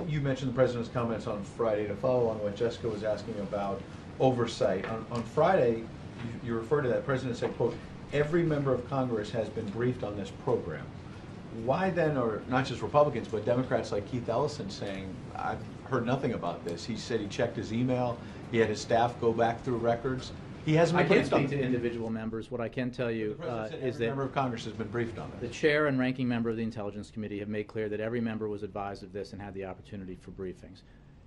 You mentioned the President's comments on Friday. To follow on what Jessica was asking about oversight, on Friday, you referred to that, the President said, quote, every member of Congress has been briefed on this program. Why then, or not just Republicans, but Democrats like Keith Ellison saying, I've heard nothing about this. He said he checked his email, he had his staff go back through records. He hasn't been briefed on it. I can't speak to individual members. What I can tell you is that every member of Congress has been briefed on it. The chair and ranking member of the Intelligence Committee have made clear that every member was advised of this and had the opportunity for briefings.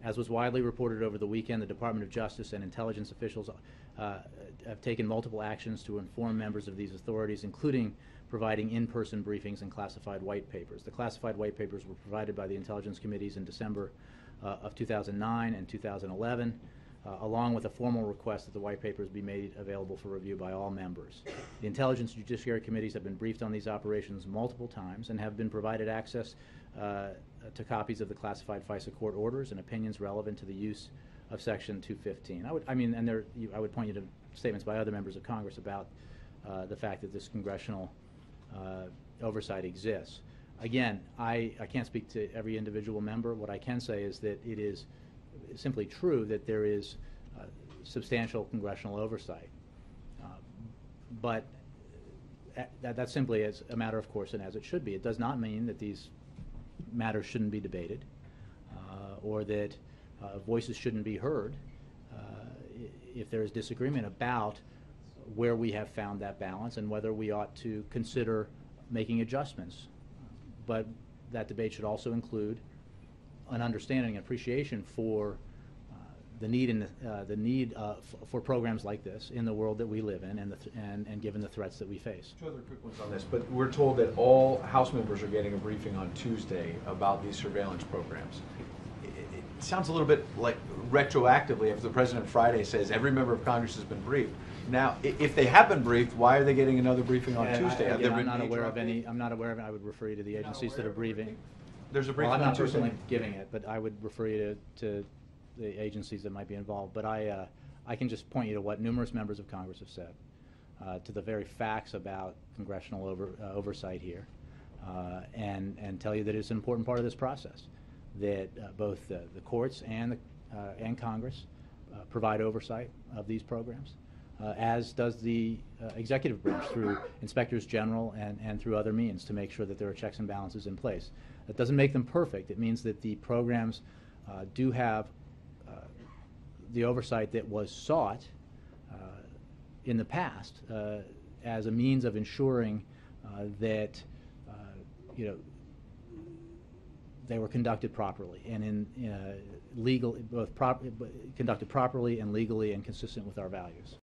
As was widely reported over the weekend, the Department of Justice and intelligence officials have taken multiple actions to inform members of these authorities, including providing in-person briefings and classified white papers. The classified white papers were provided by the Intelligence Committees in December of 2009 and 2011, along with a formal request that the white papers be made available for review by all members. The Intelligence and Judiciary Committees have been briefed on these operations multiple times and have been provided access to copies of the classified FISA court orders and opinions relevant to the use of Section 215. I would point you to statements by other members of Congress about the fact that this congressional oversight exists. Again, I can't speak to every individual member. What I can say is that it is simply true that there is substantial congressional oversight. But that's simply as a matter of course and as it should be. It does not mean that these matters shouldn't be debated or that voices shouldn't be heard if there is disagreement about where we have found that balance and whether we ought to consider making adjustments. But that debate should also include an understanding and appreciation for the need for programs like this in the world that we live in and given the threats that we face. Two other quick ones on this, but we're told that all House members are getting a briefing on Tuesday about these surveillance programs. It sounds a little bit like retroactively if the President Friday says every member of Congress has been briefed. Now, if they have been briefed, why are they getting another briefing on Tuesday? I'm not aware of any. I'm not aware of any. I would refer you to the agencies that are briefing. There's a briefing I'm on not Tuesday. personally giving it, but I would refer you to the agencies that might be involved. But I can just point you to what numerous members of Congress have said, to the very facts about congressional oversight here, and tell you that it's an important part of this process, that both the courts and Congress provide oversight of these programs, as does the executive branch through inspectors general and through other means to make sure that there are checks and balances in place. That doesn't make them perfect. It means that the programs do have the oversight that was sought in the past as a means of ensuring that they were conducted properly and conducted properly and legally and consistent with our values.